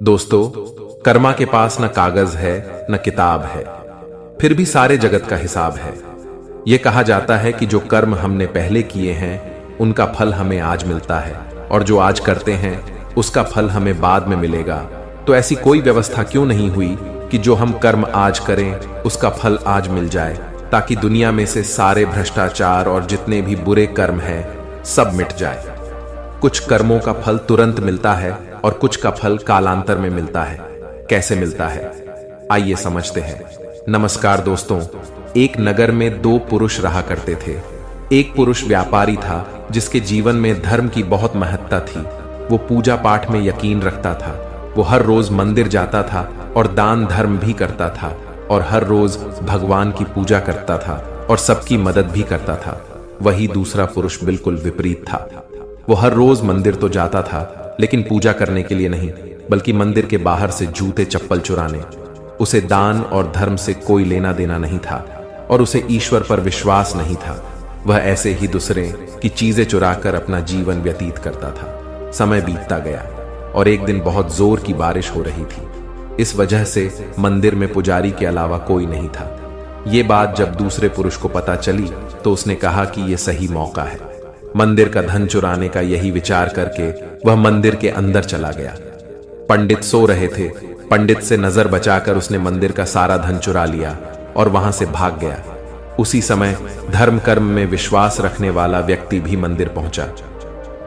दोस्तों, कर्मा के पास न कागज है न किताब है, फिर भी सारे जगत का हिसाब है। यह कहा जाता है कि जो कर्म हमने पहले किए हैं उनका फल हमें आज मिलता है, और जो आज करते हैं उसका फल हमें बाद में मिलेगा। तो ऐसी कोई व्यवस्था क्यों नहीं हुई कि जो हम कर्म आज करें उसका फल आज मिल जाए, ताकि दुनिया में से सारे भ्रष्टाचार और जितने भी बुरे कर्म हैं सब मिट जाए। कुछ कर्मों का फल तुरंत मिलता है और कुछ का फल कालांतर में मिलता है। कैसे मिलता है, आइए समझते हैं। नमस्कार दोस्तों, एक नगर में दो पुरुष रहा करते थे। एक पुरुष व्यापारी था जिसके जीवन में धर्म की बहुत महत्ता थी। वो पूजा पाठ में यकीन रखता था। वो हर रोज मंदिर जाता था और दान धर्म भी करता था, और हर रोज भगवान की पूजा करता था और सबकी मदद भी करता था। वही दूसरा पुरुष बिल्कुल विपरीत था। वो हर रोज मंदिर तो जाता था, लेकिन पूजा करने के लिए नहीं, बल्कि मंदिर के बाहर से जूते चप्पल चुराने। उसे दान और धर्म से कोई लेना देना नहीं था, और उसे ईश्वर पर विश्वास नहीं था। वह ऐसे ही दूसरे की चीजें चुराकर अपना जीवन व्यतीत करता था। समय बीतता गया और एक दिन बहुत जोर की बारिश हो रही थी। इस वजह से मंदिर में पुजारी के अलावा कोई नहीं था। ये बात जब दूसरे पुरुष को पता चली तो उसने कहा कि यह सही मौका है। मंदिर का धन चुराने का यही विचार करके वह मंदिर के अंदर चला गया। पंडित सो रहे थे। पंडित से नजर बचाकर उसने मंदिर का सारा धन चुरा लिया और वहां से भाग गया। उसी समय धर्म कर्म में विश्वास रखने वाला व्यक्ति भी मंदिर पहुंचा।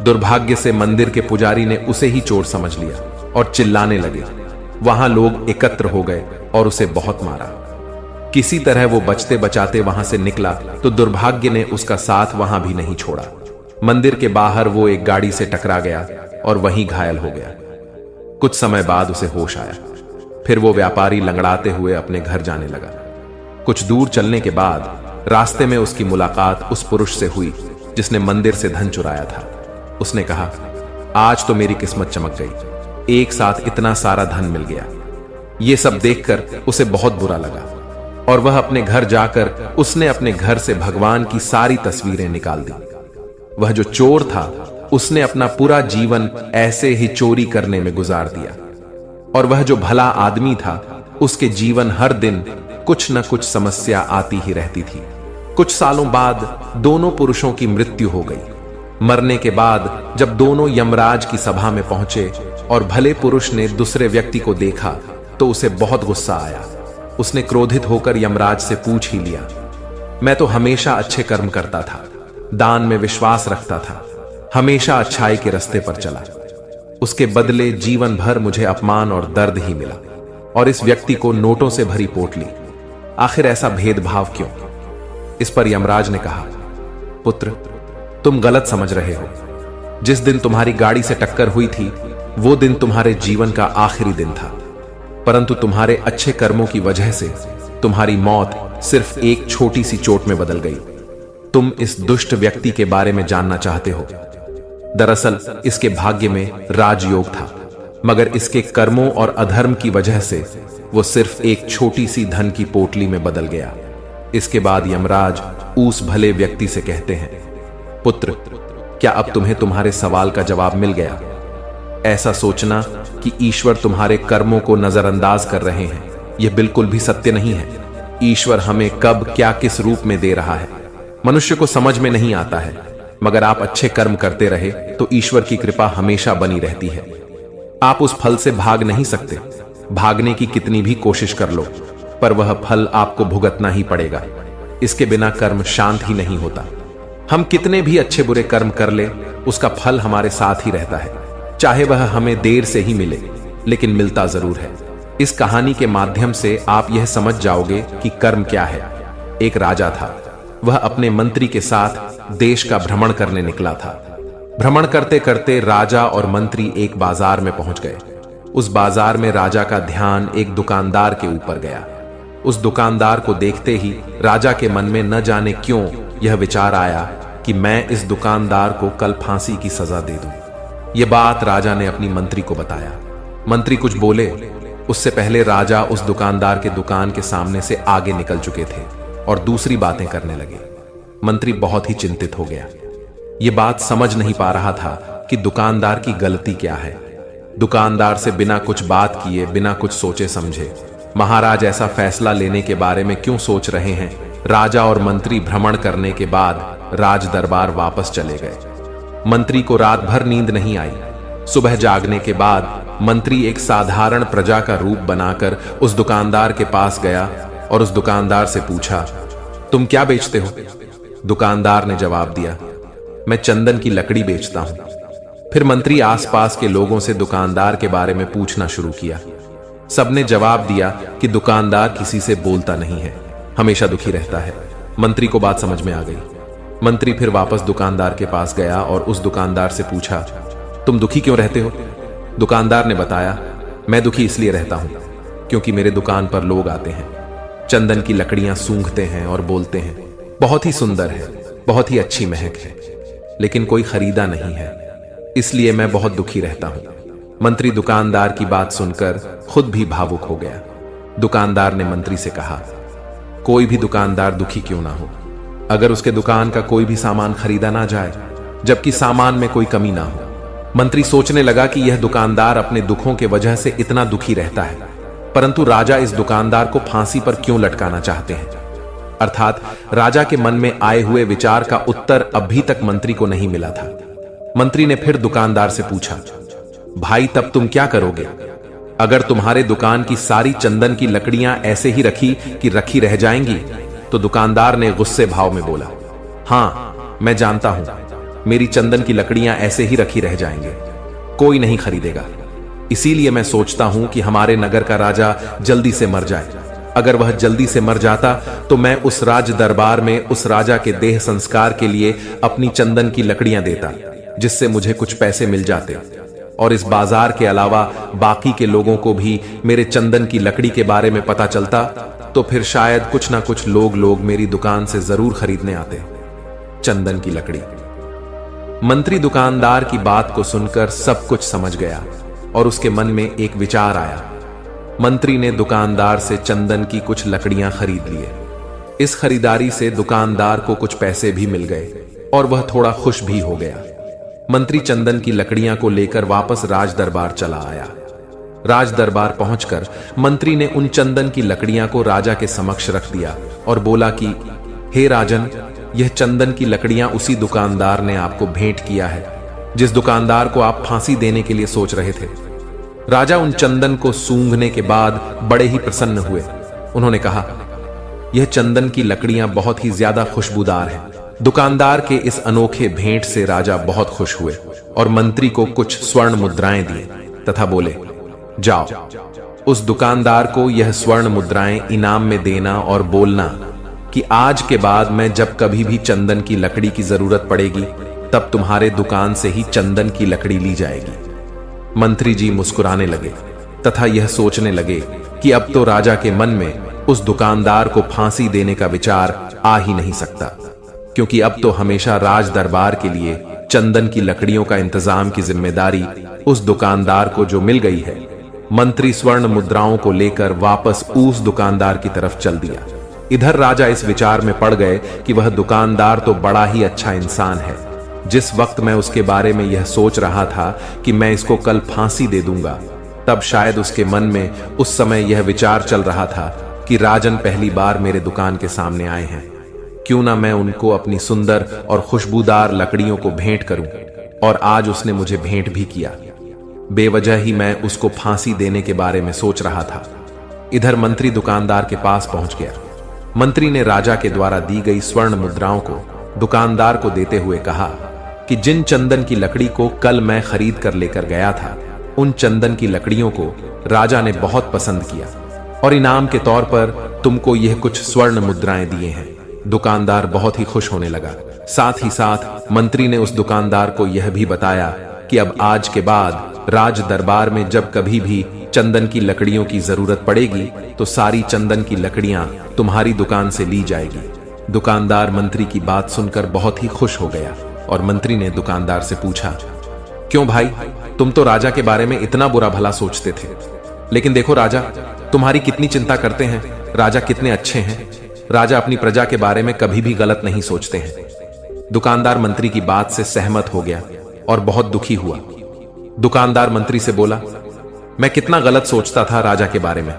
दुर्भाग्य से मंदिर के पुजारी ने उसे ही चोर समझ लिया और चिल्लाने लगे। वहां लोग एकत्र हो गए और उसे बहुत मारा। किसी तरह वो बचते बचाते वहां से निकला तो दुर्भाग्य ने उसका साथ वहां भी नहीं छोड़ा। मंदिर के बाहर वो एक गाड़ी से टकरा गया और वहीं घायल हो गया। कुछ समय बाद उसे होश आया। फिर वो व्यापारी लंगड़ाते हुए अपने घर जाने लगा। कुछ दूर चलने के बाद रास्ते में उसकी मुलाकात उस पुरुष से हुई जिसने मंदिर से धन चुराया था। उसने कहा, आज तो मेरी किस्मत चमक गई, एक साथ इतना सारा धन मिल गया। ये सब देखकर उसे बहुत बुरा लगा और वह अपने घर जाकर उसने अपने घर से भगवान की सारी तस्वीरें निकाल दी। वह जो चोर था उसने अपना पूरा जीवन ऐसे ही चोरी करने में गुजार दिया, और वह जो भला आदमी था उसके जीवन हर दिन कुछ न कुछ समस्या आती ही रहती थी। कुछ सालों बाद दोनों पुरुषों की मृत्यु हो गई। मरने के बाद जब दोनों यमराज की सभा में पहुंचे और भले पुरुष ने दूसरे व्यक्ति को देखा तो उसे बहुत गुस्सा आया। उसने क्रोधित होकर यमराज से पूछ ही लिया, मैं तो हमेशा अच्छे कर्म करता था, दान में विश्वास रखता था, हमेशा अच्छाई के रास्ते पर चला। उसके बदले जीवन भर मुझे अपमान और दर्द ही मिला, और इस व्यक्ति को नोटों से भरी पोटली। आखिर ऐसा भेदभाव क्यों? इस पर यमराज ने कहा, पुत्र, तुम गलत समझ रहे हो। जिस दिन तुम्हारी गाड़ी से टक्कर हुई थी वो दिन तुम्हारे जीवन का आखिरी दिन था, परंतु तुम्हारे अच्छे कर्मों की वजह से तुम्हारी मौत सिर्फ एक छोटी सी चोट में बदल गई। तुम इस दुष्ट व्यक्ति के बारे में जानना चाहते हो। दरअसल इसके भाग्य में राजयोग था, मगर इसके कर्मों और अधर्म की वजह से वो सिर्फ एक छोटी सी धन की पोटली में बदल गया। इसके बाद यमराज उस भले व्यक्ति से कहते हैं, पुत्र, क्या अब तुम्हें तुम्हारे सवाल का जवाब मिल गया? ऐसा सोचना कि ईश्वर तुम्हारे कर्मों को नजरअंदाज कर रहे हैं, यह बिल्कुल भी सत्य नहीं है। ईश्वर हमें कब क्या किस रूप में दे रहा है मनुष्य को समझ में नहीं आता है, मगर आप अच्छे कर्म करते रहे तो ईश्वर की कृपा हमेशा बनी रहती है। आप उस फल से भाग नहीं सकते। भागने की कितनी भी कोशिश कर लो, पर वह फल आपको भुगतना ही पड़ेगा। इसके बिना कर्म शांत ही नहीं होता। हम कितने भी अच्छे बुरे कर्म कर ले, उसका फल हमारे साथ ही रहता है, चाहे वह हमें देर से ही मिले, लेकिन मिलता जरूर है। इस कहानी के माध्यम से आप यह समझ जाओगे कि कर्म क्या है। एक राजा था। वह अपने मंत्री के साथ देश का भ्रमण करने निकला था। भ्रमण करते करते राजा और मंत्री एक बाजार में पहुंच गए। उस बाजार में राजा का ध्यान एक दुकानदार के ऊपर गया। उस दुकानदार को देखते ही राजा के मन में न जाने क्यों यह विचार आया कि मैं इस दुकानदार को कल फांसी की सजा दे दूं। यह बात राजा ने अपनी मंत्री को बताया। मंत्री कुछ बोले उससे पहले राजा उस दुकानदार के दुकान के सामने से आगे निकल चुके थे और दूसरी बातें करने लगे। मंत्री बहुत ही चिंतित हो गया। यह बात समझ नहीं पा रहा था कि दुकानदार की गलती क्या है। दुकानदार से बिना कुछ बात किए, बिना कुछ सोचे समझे, महाराज ऐसा फैसला लेने के बारे में क्यों सोच रहे हैं? राजा और मंत्री भ्रमण करने के बाद राज दरबार वापस चले गए। मंत्री को रात भर नींद नहीं आई। सुबह जागने के बाद मंत्री एक साधारण प्रजा का रूप बनाकर उस दुकानदार के पास गया और उस दुकानदार से पूछा, तुम क्या बेचते हो? दुकानदार ने जवाब दिया, मैं चंदन की लकड़ी बेचता हूं। फिर मंत्री आसपास के लोगों से दुकानदार के बारे में पूछना शुरू किया। सबने जवाब दिया कि दुकानदार किसी से बोलता नहीं है, हमेशा दुखी रहता है। मंत्री को बात समझ में आ गई। मंत्री फिर वापस दुकानदार के पास गया और उस दुकानदार से पूछा, तुम दुखी क्यों रहते हो? दुकानदार ने बताया, मैं दुखी इसलिए रहता हूं क्योंकि मेरे दुकान पर लोग आते हैं, चंदन की लकड़ियां सूंघते हैं और बोलते हैं, बहुत ही सुंदर है, बहुत ही अच्छी महक है, लेकिन कोई खरीदा नहीं है, इसलिए मैं बहुत दुखी रहता हूं। मंत्री दुकानदार की बात सुनकर खुद भी भावुक हो गया। दुकानदार ने मंत्री से कहा, कोई भी दुकानदार दुखी क्यों ना हो, अगर उसके दुकान का कोई भी सामान खरीदा ना जाए, जबकि सामान में कोई कमी ना हो। मंत्री सोचने लगा कि यह दुकानदार अपने दुखों के वजह से इतना दुखी रहता है, परंतु राजा इस दुकानदार को फांसी पर क्यों लटकाना चाहते हैं? अर्थात राजा के मन में आए हुए विचार का उत्तर अभी तक मंत्री को नहीं मिला था। मंत्री ने फिर दुकानदार से पूछा, भाई तब तुम क्या करोगे? अगर तुम्हारे दुकान की सारी चंदन की लकड़ियां ऐसे ही रखी रह जाएंगी? तो दुकानदार ने गुस्से भाव में बोला, हां मैं जानता हूं, मेरी चंदन की लकड़ियां ऐसे ही रखी रह जाएंगे, कोई नहीं खरीदेगा। इसीलिए मैं सोचता हूं कि हमारे नगर का राजा जल्दी से मर जाए। अगर वह जल्दी से मर जाता तो मैं उस राज दरबार में उस राजा के देह संस्कार के लिए अपनी चंदन की लकड़ियां देता, जिससे मुझे कुछ पैसे मिल जाते और इस बाजार के अलावा बाकी के लोगों को भी मेरे चंदन की लकड़ी के बारे में पता चलता, तो फिर शायद कुछ ना कुछ लोग मेरी दुकान से जरूर खरीदने आते चंदन की लकड़ी। मंत्री दुकानदार की बात को सुनकर सब कुछ समझ गया और उसके मन में एक विचार आया। मंत्री ने दुकानदार से चंदन की कुछ लकड़ियां खरीद लिए। इस खरीदारी से दुकानदार को कुछ पैसे भी मिल गए और वह थोड़ा खुश भी हो गया। मंत्री चंदन की लकड़ियां को लेकर वापस राज दरबार चला आया। राज दरबार पहुंचकर मंत्री ने उन चंदन की लकड़ियां को राजा के समक्ष रख दिया और बोला कि हे राजन, यह चंदन की लकड़ियां उसी दुकानदार ने आपको भेंट किया है जिस दुकानदार को आप फांसी देने के लिए सोच रहे थे। राजा उन चंदन को सूंघने के बाद बड़े ही प्रसन्न हुए। उन्होंने कहा, यह चंदन की लकड़ियां बहुत ही ज्यादा खुशबूदार हैं। दुकानदार के इस अनोखे भेंट से राजा बहुत खुश हुए और मंत्री को कुछ स्वर्ण मुद्राएं दी तथा बोले, जाओ उस दुकानदार को यह स्वर्ण मुद्राएं इनाम में देना और बोलना कि आज के बाद मैं जब कभी भी चंदन की लकड़ी की जरूरत पड़ेगी तब तुम्हारे दुकान से ही चंदन की लकड़ी ली जाएगी। मंत्री जी मुस्कुराने लगे तथा यह सोचने लगे कि अब तो राजा के मन में उस दुकानदार को फांसी देने का विचार आ ही नहीं सकता, क्योंकि अब तो हमेशा राज दरबार के लिए चंदन की लकड़ियों का इंतजाम की जिम्मेदारी उस दुकानदार को जो मिल गई है। मंत्री स्वर्ण मुद्राओं को लेकर वापस उस दुकानदार की तरफ चल दिया। इधर राजा इस विचार में पड़ गए कि वह दुकानदार तो बड़ा ही अच्छा इंसान है। जिस वक्त मैं उसके बारे में यह सोच रहा था कि मैं इसको कल फांसी दे दूंगा, तब शायद उसके मन में उस समय यह विचार चल रहा था कि राजन पहली बार मेरे दुकान के सामने आए हैं, क्यों ना मैं उनको अपनी सुंदर और खुशबूदार लकड़ियों को भेंट करूं। और आज उसने मुझे भेंट भी किया। बेवजह ही मैं उसको फांसी देने के बारे में सोच रहा था। इधर मंत्री दुकानदार के पास पहुंच गया। मंत्री ने राजा के द्वारा दी गई स्वर्ण मुद्राओं को दुकानदार को देते हुए कहा कि जिन चंदन की लकड़ी को कल मैं खरीद कर लेकर गया था, उन चंदन की लकड़ियों को राजा ने बहुत पसंद किया और इनाम के तौर पर तुमको यह कुछ स्वर्ण मुद्राएं दिए हैं। दुकानदार बहुत ही खुश होने लगा। साथ ही साथ मंत्री ने उस दुकानदार को यह भी बताया कि अब आज के बाद राज दरबार में जब कभी भी चंदन की लकड़ियों की जरूरत पड़ेगी तो सारी चंदन की लकड़ियां तुम्हारी दुकान से ली जाएगी। दुकानदार मंत्री की बात सुनकर बहुत ही खुश हो गया और मंत्री ने दुकानदार से पूछा, क्यों भाई, तुम तो राजा के बारे में इतना बुरा भला सोचते थे, लेकिन देखो राजा तुम्हारी कितनी चिंता करते हैं, राजा कितने अच्छे हैं। राजा अपनी प्रजा के बारे में कभी भी गलत नहीं सोचते हैं। दुकानदार मंत्री की बात से सहमत हो गया और बहुत दुखी हुआ। दुकानदार मंत्री से बोला, मैं कितना गलत सोचता था राजा के बारे में।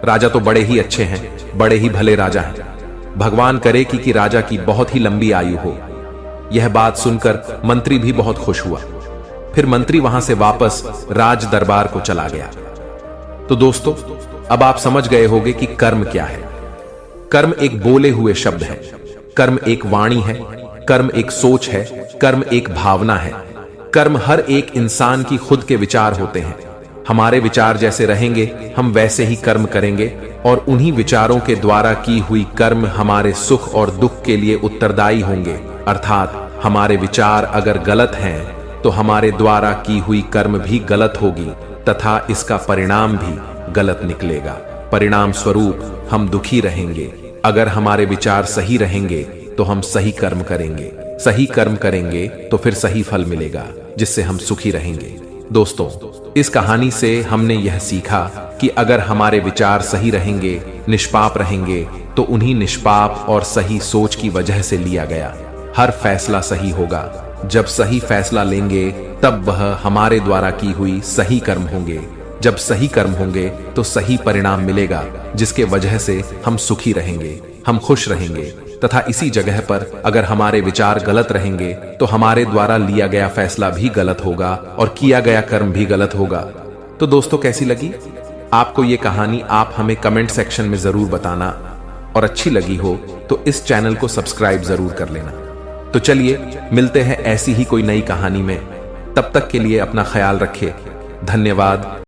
राजा तो बड़े ही अच्छे हैं, बड़े ही भले राजा हैं। भगवान करे कि राजा की बहुत ही लंबी आयु हो। यह बात सुनकर मंत्री भी बहुत खुश हुआ। फिर मंत्री वहां से वापस राज दरबार को चला गया। तो दोस्तों, अब आप समझ गए होंगे कि कर्म क्या है। कर्म एक बोले हुए शब्द है, कर्म एक वाणी है, कर्म एक सोच है, कर्म एक भावना है। कर्म हर एक इंसान की खुद के विचार होते हैं। हमारे विचार जैसे रहेंगे हम वैसे ही कर्म करेंगे, और उन्हीं विचारों के द्वारा की हुई कर्म हमारे सुख और दुख के लिए उत्तरदायी होंगे। अर्थात हमारे विचार अगर गलत हैं तो हमारे द्वारा की हुई कर्म भी गलत होगी तथा इसका परिणाम भी गलत निकलेगा। परिणाम स्वरूप हम दुखी रहेंगे। अगर हमारे विचार सही रहेंगे तो हम सही कर्म करेंगे, सही कर्म करेंगे तो फिर सही फल मिलेगा, जिससे हम सुखी रहेंगे। दोस्तों, इस कहानी से हमने यह सीखा कि अगर हमारे विचार सही रहेंगे, निष्पाप रहेंगे, तो उन्हीं निष्पाप और सही सोच की वजह से लिया गया हर फैसला सही होगा। जब सही फैसला लेंगे तब वह हमारे द्वारा की हुई सही कर्म होंगे। जब सही कर्म होंगे तो सही परिणाम मिलेगा, जिसके वजह से हम सुखी रहेंगे, हम खुश रहेंगे। तथा इसी जगह पर अगर हमारे विचार गलत रहेंगे तो हमारे द्वारा लिया गया फैसला भी गलत होगा और किया गया कर्म भी गलत होगा। तो दोस्तों, कैसी लगी आपको ये कहानी? आप हमें कमेंट सेक्शन में जरूर बताना, और अच्छी लगी हो तो इस चैनल को सब्सक्राइब जरूर कर लेना। तो चलिए मिलते हैं ऐसी ही कोई नई कहानी में। तब तक के लिए अपना ख्याल रखें। धन्यवाद।